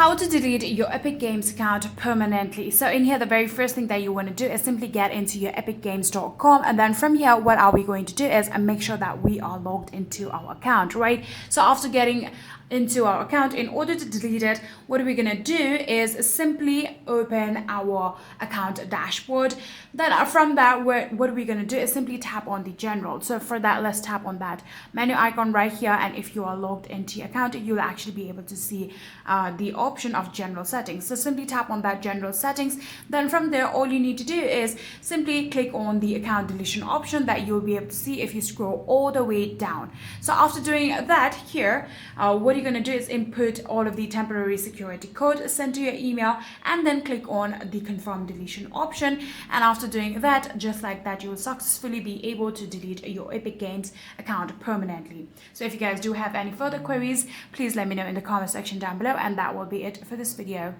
how to delete your Epic Games account permanently. So in here, the very first thing that you want to do is simply get into your epicgames.com, and then from here, what are we going to do is make sure that we are logged into our account, right? So after getting into our account, in order to delete it, what we're going to do is simply open our account dashboard. Then from that, what we're going to do is simply tap on the general. So for that, let's tap on that menu icon right here, and if you are logged into your account, you'll actually be able to see the option of general settings. So simply tap on that general settings. Then from there, all you need to do is simply click on the account deletion option that you'll be able to see if you scroll all the way down. So after doing that here, what you're going to do is input all of the temporary security code sent to your email, and then click on the confirm deletion option. And after doing that, just like that, you will successfully be able to delete your Epic Games account permanently. So if you guys do have any further queries, please let me know in the comment section down below, and that will be it for this video.